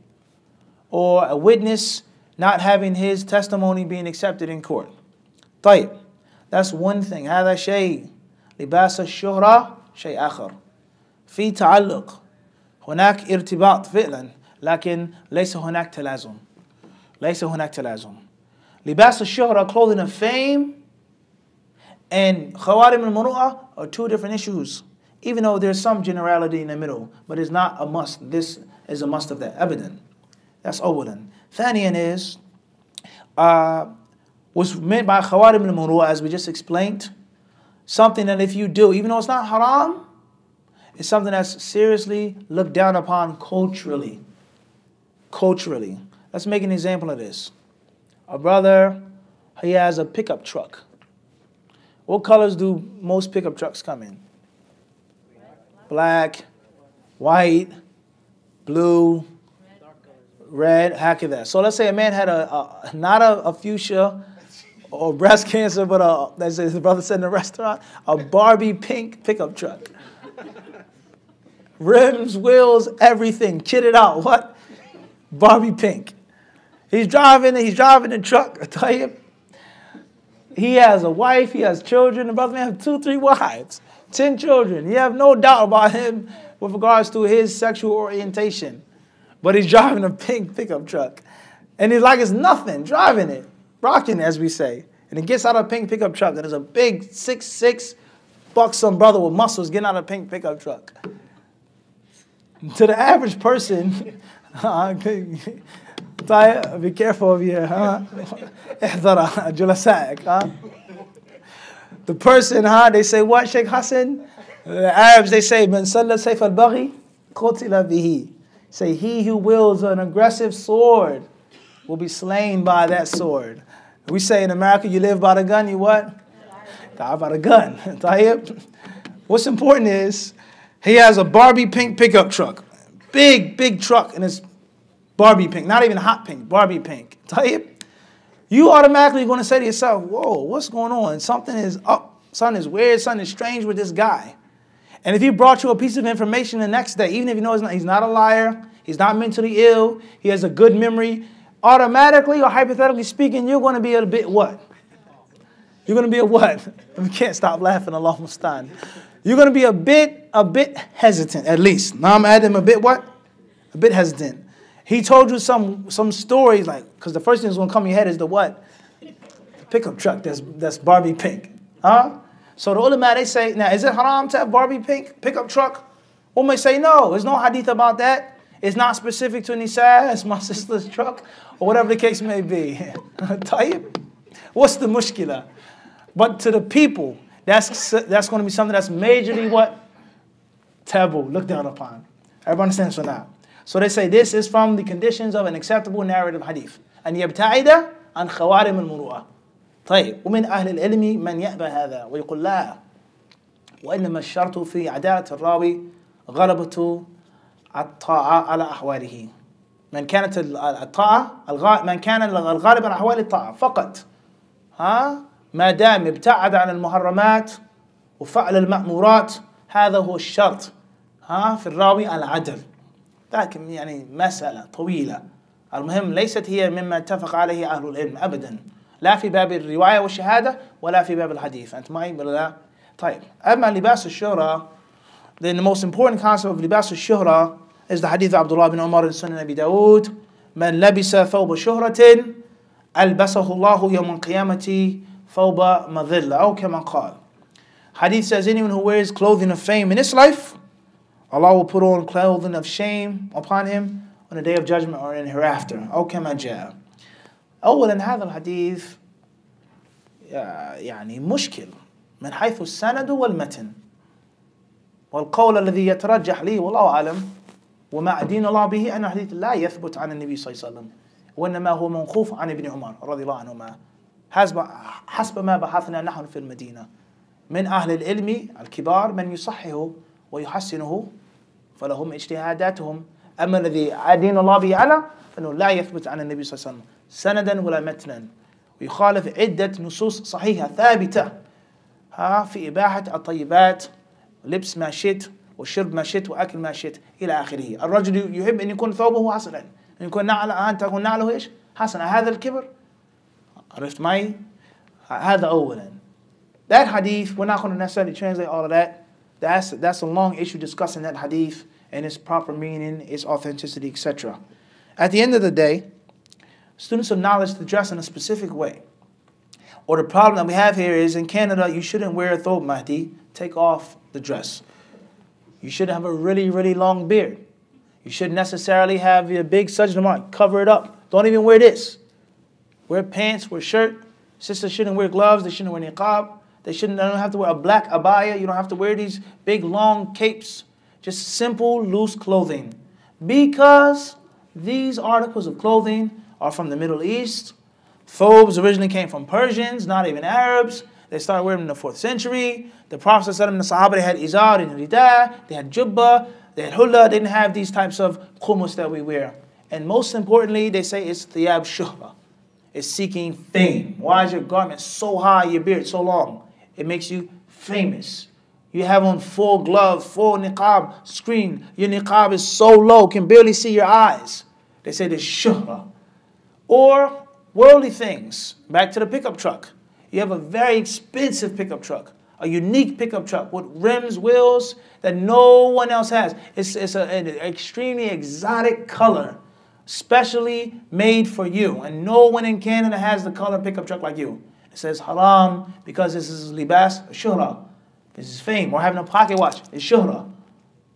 or a witness not having his testimony being accepted in court. طيب. That's one thing. هذا شيء. لباس الشهرة شيء آخر. في تعلق. هناك ارتباط فعلا. لكن ليس هناك تلازم. ليس هناك تلازم. لباس الشهرة, clothing of fame, and خوارم المروءة are two different issues. Even though there's some generality in the middle, but it's not a must. This is a must of that. Evident. That's أولا. ثانيا is what's meant by khawarim al-muru'ah, as we just explained, something that if you do, even though it's not haram, it's something that's seriously looked down upon culturally. Culturally. Let's make an example of this. A brother, he has a pickup truck. What colors do most pickup trucks come in? Black, white, blue, red, hakida. So let's say a man had not a fuchsia or breast cancer, but as his brother said in the restaurant, a Barbie pink pickup truck. Rims, wheels, everything, kitted out. What? Barbie pink. He's driving the truck. I tell you, he has a wife, he has children. The brother may have 2, 3 wives, 10 children. You have no doubt about him with regards to his sexual orientation. But he's driving a pink pickup truck. And he's like it's nothing, driving it, rocking it, as we say. And he gets out of a pink pickup truck, and there's a big 6'6" buxom brother with muscles getting out of a pink pickup truck. To the average person, be careful of your, the person, they say, what, Sheikh Hassan? The Arabs, they say, Man salla sayf al-baghi, qutila bihi. Say, he who wields an aggressive sword will be slain by that sword. We say in America, you live by the gun, you what? Die by the gun. What's important is, he has a Barbie pink pickup truck. Big, big truck, and it's Barbie pink. Not even hot pink, Barbie pink. You automatically going to say to yourself, whoa, what's going on? Something is up. Something is weird. Something is strange with this guy. And if he brought you a piece of information the next day, even if you know he's not a liar, he's not mentally ill, he has a good memory, automatically or hypothetically speaking, you're going to be a bit what? You're going to be a what? We can't stop laughing, Allah Mustan. You're going to be a bit hesitant, at least. Now I'm adding a bit what? A bit hesitant. He told you some stories, like, because the first thing that's going to come in your head is the what? The pickup truck that's Barbie pink. Huh? So the ulama, they say, now, is it haram to have Barbie pink pickup truck? One may say, no, there's no hadith about that. It's not specific to Nisa, it's my sister's truck, or whatever the case may be. Tayyib? What's the mushkila? But to the people, that's going to be something that's majorly what? Taboo, looked down upon. Everybody understands for now. So they say this is from the conditions of an acceptable narrative hadith. أن يبتعد عن خوارم المروءة. طيب ومن أهل العلم من يأبى هذا ويقول لا وإنما الشرط في عدالة الراوي غلبة الطاعة على أحواله. من كانت الطاعة من كان الغالب على أحوال الطاعة فقط، ما دام ابتعد عن المحرمات وفعل المأمورات، هذا هو الشرط في الراوي العدل. لكن يعني مسألة طويلة، المهم ليست هي مما اتفق عليه أهل العلم أبدا، لا في باب الرواية والشهادة ولا في باب الحديث. أنت معي ولا لا؟ طيب، أما لباس الشهرة، then the most important concept of لباس الشهرة is the hadith of Abdullah bin Umar in Sunan Abi Dawud: من لبس ثوب شهرة ألبسه الله يوم القيامة ثوب مذلة، أو كما قال. Hadith says anyone who wears clothing of fame in this life, Allah will put on clothing of shame upon him on the day of judgment or in hereafter. أو كما جاء. أولا هذا الحديث يعني مشكل من حيث السند والمتن، والقول الذي يترجح لي والله أعلم وما أدين الله به أن الحديث لا يثبت عن النبي صلى الله عليه وسلم، وإنما هو موقوف عن ابن عمر رضي الله عنهما حسب ما بحثنا نحن في المدينة من أهل العلم الكبار من يصححه ويحسنه فلهم اجتهاداتهم. أما الذي أدين الله به على فإنه لا يثبت عن النبي صلى الله عليه وسلم سندا ولا متنا، ويخالف عدة نصوص صحيحة ثابتة في إباحة الطيبات، لبس ما شئت وشرب ما شئت وأكل ما شئت إلى آخره. الرجل يحب أن يكون ثوبه حسنا، أن يكون أن تكون نعله إيش؟ حسنا. هذا الكبر. عرفت معي؟ هذا أولا. That hadith, we're not going to necessarily translate all of that. That's a long issue discussing that hadith and its proper meaning, its authenticity, etc. At the end of the day, students of knowledge to dress in a specific way. Or the problem that we have here is in Canada, you shouldn't wear a thobe, Mahdi. Take off the dress. You shouldn't have a really, really long beard. You shouldn't necessarily have your big sajda, cover it up. Don't even wear this. Wear pants, wear shirt. Sisters shouldn't wear gloves, they shouldn't wear niqab. They don't have to wear a black abaya. You don't have to wear these big long capes. Just simple, loose clothing. Because these articles of clothing are from the Middle East. Thobes originally came from Persians, not even Arabs. They started wearing them in the 4th century. The Prophet ﷺ and the Sahaba, they had izar and rida, they had jubba, they had hulla. They didn't have these types of khumus that we wear. And most importantly, they say it's thiyab shuhra. It's seeking fame. Why is your garment so high, your beard so long? It makes you famous. You have on full gloves, full niqab, screen. Your niqab is so low, can barely see your eyes. They say this shuhra. Or worldly things. Back to the pickup truck. You have a very expensive pickup truck. A unique pickup truck with rims, wheels that no one else has. It's an extremely exotic color, specially made for you. And no one in Canada has the color pickup truck like you. It says haram because this is libas shuhra. This is fame. Or having a pocket watch is shuhra.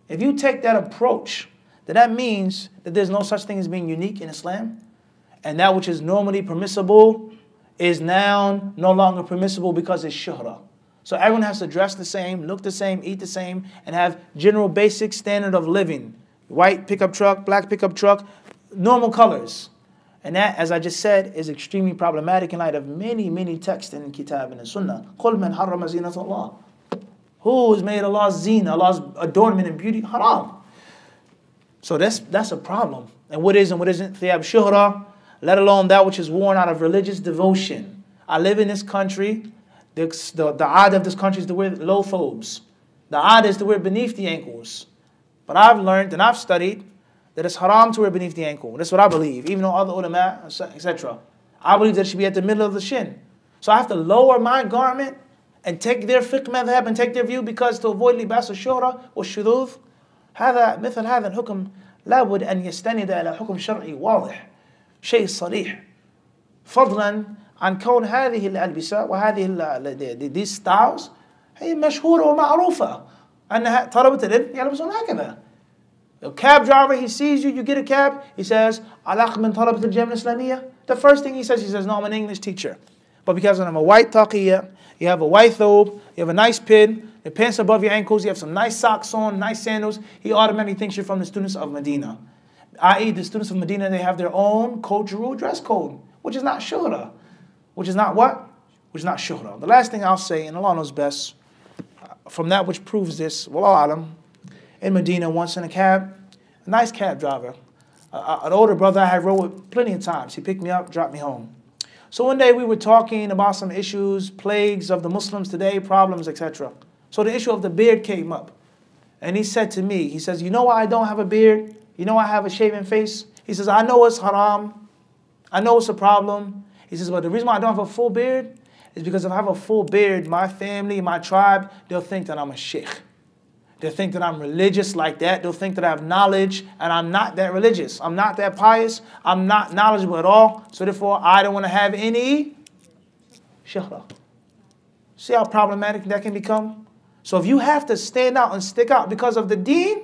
If you take that approach, then that means that there's no such thing as being unique in Islam. And that which is normally permissible is now no longer permissible because it's shuhra. So everyone has to dress the same, look the same, eat the same, and have general basic standard of living. White pickup truck, black pickup truck, normal colors. And that, as I just said, is extremely problematic in light of many, many texts in Kitab and the Sunnah. قُلْ مَنْ حَرَّمَ زِينَةَ اللَّهِ. Who has made Allah's zina, Allah's adornment and beauty haram? So that's a problem. And what is and what isn't thiyab shuhra, let alone that which is worn out of religious devotion. I live in this country. The ad of this country is to wear low thobes. The ad is to wear beneath the ankles. But I've learned and I've studied that it's haram to wear beneath the ankle. That's what I believe, even though other ulama, etc. I believe that it should be at the middle of the shin. So I have to lower my garment and take their fiqh madhab and take their view because to avoid libas al-shuhra والشذوذ. هذا مثل هذا الحكم لابد أن يستند إلى حكم شرعي واضح شيء صريح فضلا عن كون هذه الألبسة وهذه these styles هي مشهورة ومعروفة أنها طلبة العلم يلبسون هكذا. A cab driver, he sees you, you get a cab, he says, "Alaq min talabat al-Jamia al-Islamiyya." The first thing he says, "No, I'm an English teacher." But because I'm a white taqiyya, you have a white thobe, you have a nice pin, the pants above your ankles, you have some nice socks on, nice sandals, he automatically thinks you're from the students of Medina. I.e., the students of Medina, they have their own cultural dress code, which is not shuhra. Which is not what? Which is not shuhra. The last thing I'll say, and Allah knows best, from that which proves this, wallahu alam, in Medina, once in a cab, a nice cab driver, an older brother I had rode with plenty of times. He picked me up, dropped me home. So one day we were talking about some issues, plagues of the Muslims today, problems, etc. So the issue of the beard came up. And he said to me, he says, you know why I don't have a beard? You know why I have a shaven face? He says, I know it's haram. I know it's a problem. He says, but the reason why I don't have a full beard is because if I have a full beard, my family, my tribe, they'll think that I'm a sheikh. They'll think that I'm religious like that. They'll think that I have knowledge, and I'm not that religious. I'm not that pious. I'm not knowledgeable at all. So therefore, I don't want to have any shihra. See how problematic that can become? So if you have to stand out and stick out because of the deen,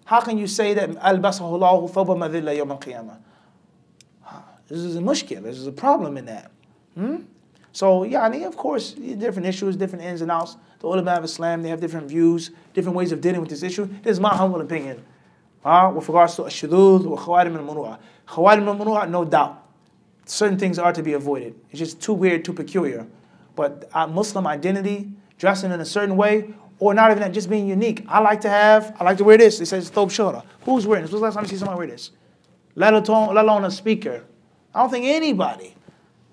how can you say that أَلْبَسَهُ اللَّهُ ثَوْبَ مَذِلَّ يَوْمَ الْقِيَامَةِ? This is a mushkil. This is a problem in that. So, of course, different issues, different ins and outs. The ulama of Islam, they have different views, different ways of dealing with this issue. This is my humble opinion. With regards to ash-shudud or khawarim al-muru'ah. Khawarim al-muru'ah, no doubt. Certain things are to be avoided. It's just too weird, too peculiar. But Muslim identity, dressing in a certain way, or not even that, just being unique. I like to wear this. It says thob shura. Who's wearing this? When's the last time you see somebody wear this? Let alone a speaker. I don't think anybody.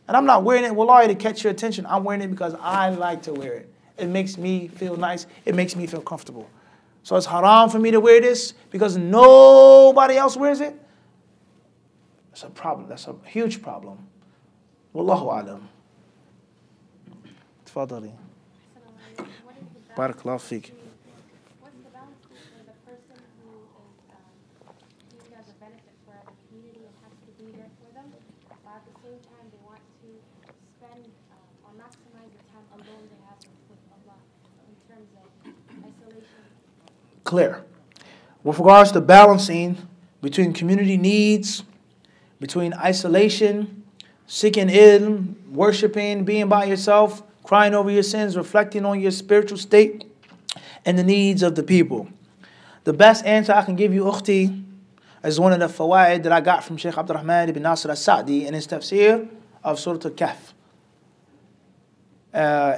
And I'm not wearing it, wallahi, to catch your attention. I'm wearing it because I like to wear it. It makes me feel nice. It makes me feel comfortable. So it's haram for me to wear this because nobody else wears it. That's a problem. That's a huge problem. Wallahu alam. Tafadali. Barakallahu feek. What's the balance for the person who is seeing as a benefit for the community and has to be there for them, but at the same time they want to spend or maximize the time alone they have with Allah in terms of isolation? Clear. With regards to balancing between community needs, between isolation, seeking ilm, worshiping, being by yourself, crying over your sins, reflecting on your spiritual state, and the needs of the people. The best answer I can give you, ukhti, is one of the fawaid that I got from Shaykh Abdurrahman ibn Nasir al-Sa'di in his tafsir of Surah Al-Kahf.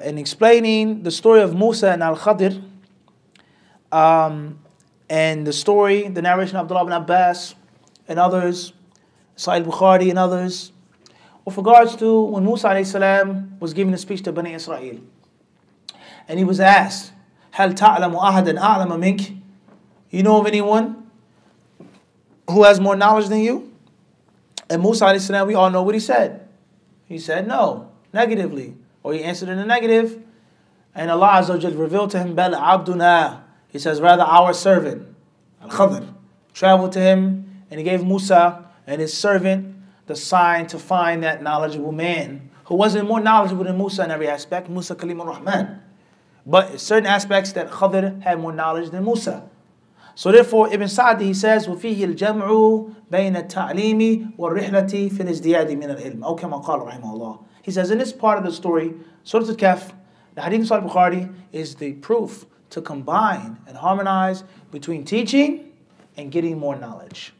In explaining the story of Musa and Al-Khadir, and the story, the narration of Abdullah ibn Abbas and others, Sahih Bukhari and others, with regards to when Musa a.s. was giving a speech to Bani Israel. And he was asked, هَلْ تَعْلَمُ أَحَدًا أَعْلَمَ مِنْكَ? You know of anyone who has more knowledge than you? And Musa a.s., we all know what he said. He said no, negatively. Or he answered in the negative. And Allah Azza wa Jal revealed to him, بَلْ عَبْدُنَا. He says, rather our servant, Al-Khadir, traveled to him and he gave Musa and his servant the sign to find that knowledgeable man who wasn't more knowledgeable than Musa in every aspect, Musa Kalim al-Rahman. But certain aspects that Khadir had more knowledge than Musa. So therefore, Ibn Sa'di, he says, وَفِيهِ الْجَمْعُ بَيْنَ التَّعْلِيمِ وَالرِّحْلَةِ فِي الْإِزْدِيَادِ مِنَ الْعِلْمِ أو كما قال رحمه الله. He says, in this part of the story, Surah Al-Kahf, the Hadith Sahih Bukhari is the proof to combine and harmonize between teaching and getting more knowledge.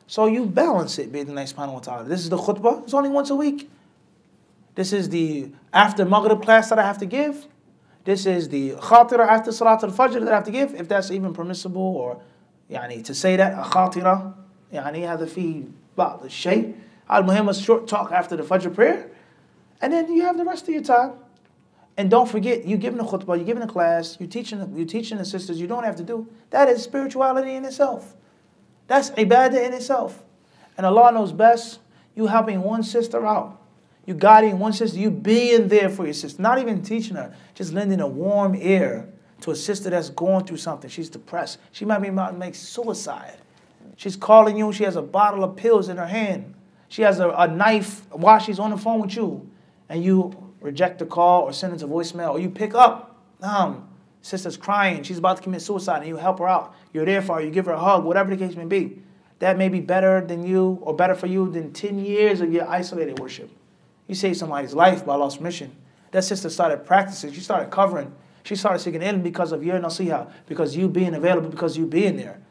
So you balance it, bi'idhnillahi subhanahu wa ta'ala. This is the khutbah, it's only once a week. This is the after Maghrib class that I have to give. This is the khatira after Salat al-Fajr that I have to give, if that's even permissible, or to say that, a khatira, هذا فيه بعض الشيء. Al-Muhim, a short talk after the Fajr prayer. And then you have the rest of your time. And don't forget, you're giving a khutbah, you're giving a class, you're teaching the sisters, you don't have to do. That is spirituality in itself. That's ibadah in itself. And Allah knows best. You helping one sister out. You guiding one sister. You being there for your sister. Not even teaching her. Just lending a warm ear to a sister that's going through something. She's depressed. She might be about to make suicide. She's calling you. She has a bottle of pills in her hand. She has a knife while she's on the phone with you. And you reject the call or send it to voicemail. Or you pick up. Sister's crying. She's about to commit suicide. And you help her out. You're there for her. You give her a hug. Whatever the case may be. That may be better than you or better for you than 10 years of your isolated worship. You saved somebody's life by Allah's permission. That sister started practicing. She started covering. She started seeking ilm because of your nasiha. Because you being available. Because you being there.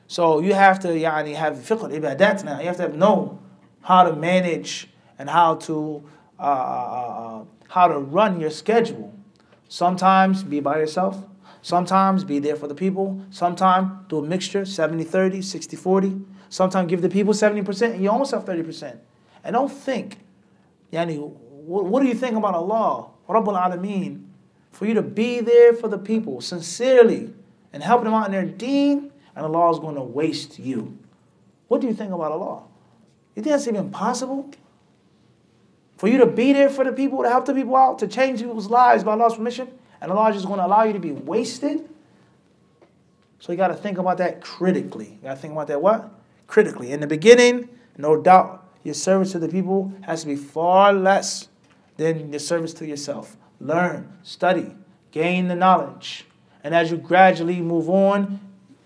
So you have to have fiqh ibadat now. You have to know how to manage and how to run your schedule. Sometimes be by yourself. Sometimes be there for the people. Sometimes do a mixture, 70-30, 60-40. Sometimes give the people 70% and you almost have 30%. And don't think, yani, what do you think about Allah, Rabbul Alameen, for you to be there for the people sincerely and help them out in their deen, and Allah is going to waste you. What do you think about Allah? You think that's even possible? For you to be there for the people, to help the people out, to change people's lives by Allah's permission, and Allah is just going to allow you to be wasted? So you got to think about that critically. You got to think about that what? Critically. In the beginning, no doubt, your service to the people has to be far less than your service to yourself. Learn, study, gain the knowledge. And as you gradually move on,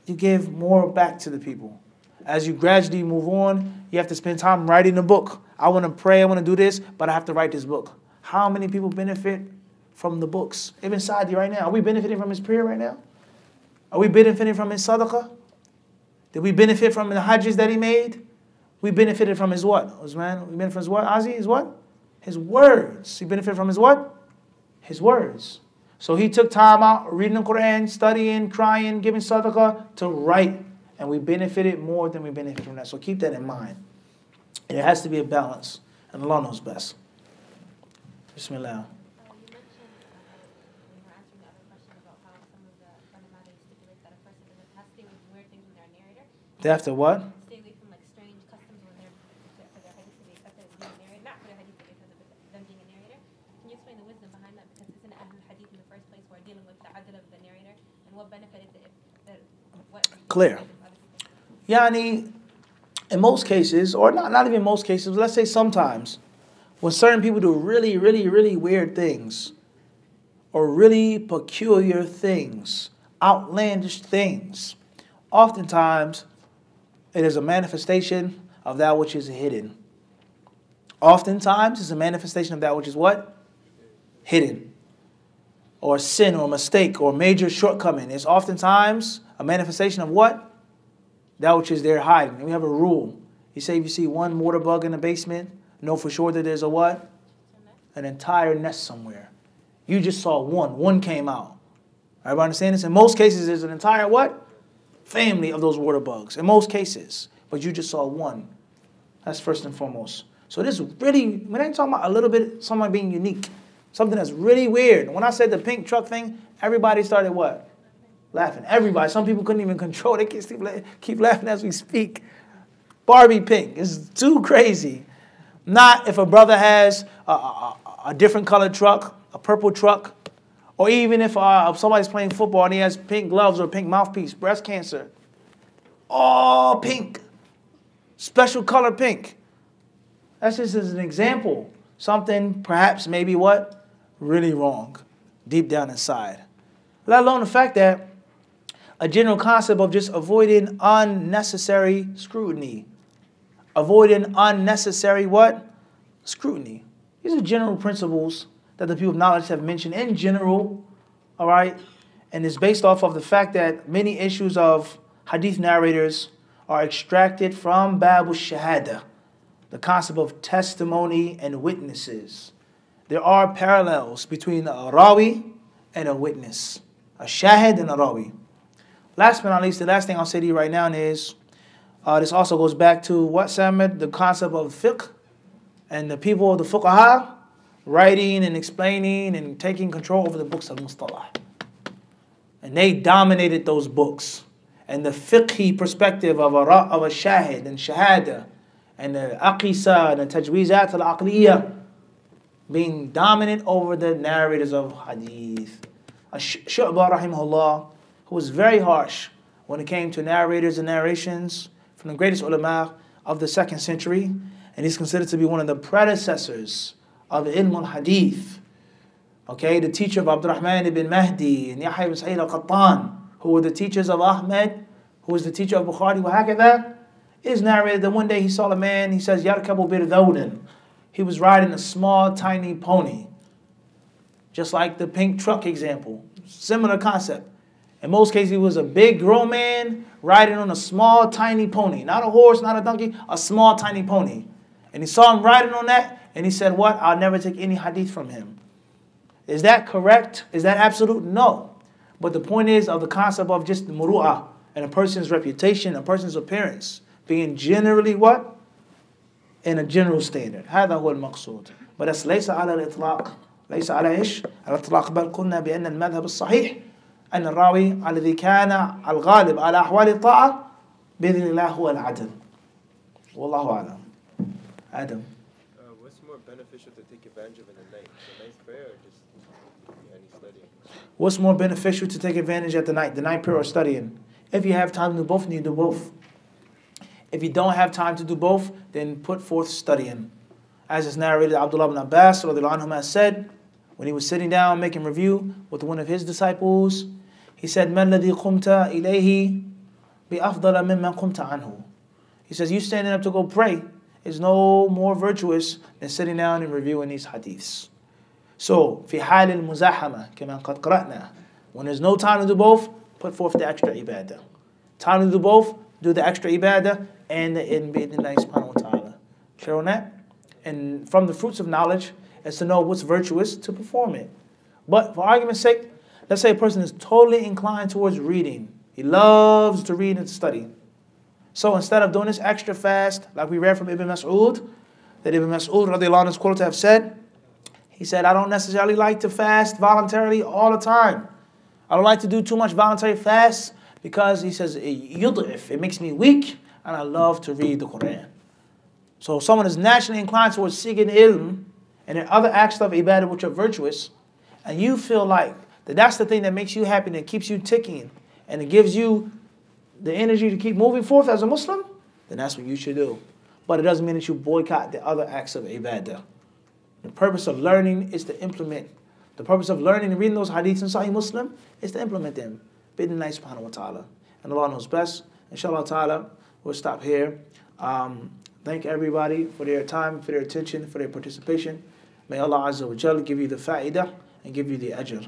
you give more back to the people. As you gradually move on, you have to spend time writing a book. I want to pray, I want to do this, but I have to write this book. How many people benefit from the books? Even Saadi right now, are we benefiting from his prayer right now? Are we benefiting from his sadaqah? Did we benefit from the hajjs that he made? We benefited from his what? Usman, we benefited from his what? Azi, his what? His words. He benefited from his what? His words. So he took time out, reading the Quran, studying, crying, giving sadaqah to write. And we benefited more than we benefited from that. So keep that in mind. And it has to be a balance. And Allah knows best. Bismillah. You mentioned when you were answering the other question about how some of the ulama they stipulate that a person has to stay away from weird things when they're a narrator. They have to what? Stay away from like strange customs when they're for their hadith to be accepted as being a narrator, not for their hadith to be because of them being a narrator. Can you explain the wisdom behind that? Because isn't Ahlul Hadith in the first place who are dealing with the adl of the narrator, and what benefit is it if what Clear. Yani, in most cases, or not even most cases, let's say sometimes, when certain people do really, really, really weird things, or really peculiar things, outlandish things, oftentimes it is a manifestation of that which is hidden. Oftentimes it's a manifestation of that which is what? Hidden. Or sin or mistake or major shortcoming. It's oftentimes a manifestation of what? That which is there hiding. And we have a rule. You say if you see one mortar bug in the basement, know for sure that there's a what? An entire nest somewhere. You just saw one. One came out. Everybody understand this? In most cases, there's an entire what? Family of those water bugs. In most cases. But you just saw one. That's first and foremost. So this really, we ain't talking about a little bit, something being unique. Something that's really weird. When I said the pink truck thing, everybody started what? Laughing. Everybody. Some people couldn't even control. They keep laughing as we speak. Barbie pink. It's too crazy. Not if a brother has a different colored truck, a purple truck, or even if somebody's playing football and he has pink gloves or pink mouthpiece, breast cancer. All pink. Special color pink. That's just as an example. Something perhaps maybe what? Really wrong. Deep down inside. Let alone the fact that a general concept of just avoiding unnecessary scrutiny. Avoiding unnecessary what? Scrutiny. These are general principles that the people of knowledge have mentioned in general. All right? And it's based off of the fact that many issues of hadith narrators are extracted from Babu Shahada, the concept of testimony and witnesses. There are parallels between a rawi and a witness, a shahid and a rawi. Last but not least, the last thing I'll say to you right now is, this also goes back to what, Samad? The concept of fiqh and the people of the fuqaha writing and explaining and taking control over the books of Mustalah. And they dominated those books. And the fiqhi perspective of a shahid and shahada and the aqisa and the tajweezat al-aqliyah being dominant over the narrators of hadith. Shu'bah rahimahullah, who was very harsh when it came to narrators and narrations from the greatest ulama of the 2nd century, and he's considered to be one of the predecessors of ilm al-hadith. Okay, the teacher of Abdurrahman ibn Mahdi and Yahya ibn Sa'id al-Qattan, who were the teachers of Ahmed, who was the teacher of Bukhari, وهكذا, is narrated that one day he saw a man, he says, Yarkabu birdawnin. He was riding a small, tiny pony. Just like the pink truck example. Similar concept. In most cases, he was a big, grown man riding on a small, tiny pony. Not a horse, not a donkey, a small, tiny pony. And he saw him riding on that, and he said, what? I'll never take any hadith from him. Is that correct? Is that absolute? No. But the point is of the concept of just the muru'ah and a person's reputation, a person's appearance, being generally what? In a general standard. هذا هو المقصود. But that's ليس على الإطلاق. ليس على إيش؟ على الإطلاق بل قلنا بأن المذهب الصحيح أن الراوي الذي كان الغالب على أحوال الطاعة بإذن الله هو العدل. والله أعلم. Adam. What's more beneficial to take advantage of in the night? The night prayer or just any studying? What's more beneficial to take advantage at the night prayer or studying? If you have time to do both, then you do both. If you don't have time to do both, then put forth studying. As is narrated, Abdullah ibn Abbas radiallahu anhu has said, when he was sitting down making review with one of his disciples, he said, مَا الَّذِي قُمْتَ إِلَيْهِ بِأَفْضَلَ مِمَّا قُمْتَ عَنْهُ. He says, you standing up to go pray is no more virtuous than sitting down and reviewing these hadiths. So, في حال المزاحمة كما قد قرأنا, when there's no time to do both, put forth the extra ibadah. Time to do both, do the extra ibadah and the in bi'idhnillahi subhanahu wa ta'ala. Clear on that? And from the fruits of knowledge is to know what's virtuous to perform it. But for argument's sake, let's say a person is totally inclined towards reading. He loves to read and to study. So instead of doing this extra fast, like we read from Ibn Mas'ud, that Ibn Mas'ud radiallahu anhu is quoted to have said, he said, I don't necessarily like to fast voluntarily all the time. I don't like to do too much voluntary fast because he says, it makes me weak and I love to read the Quran. So if someone is naturally inclined towards seeking ilm and there are other acts of ibadah which are virtuous, and you feel like that's the thing that makes you happy and it keeps you ticking and it gives you the energy to keep moving forth as a Muslim, then that's what you should do. But it doesn't mean that you boycott the other acts of ibadah. The purpose of learning is to implement. The purpose of learning and reading those hadiths in Sahih Muslim is to implement them. Bidnillahi subhanahu wa ta'ala. And Allah knows best. Inshallah ta'ala, we'll stop here. Thank everybody for their time, for their attention, for their participation. May Allah Azza wa Jal give you the fa'idah and give you the ajr.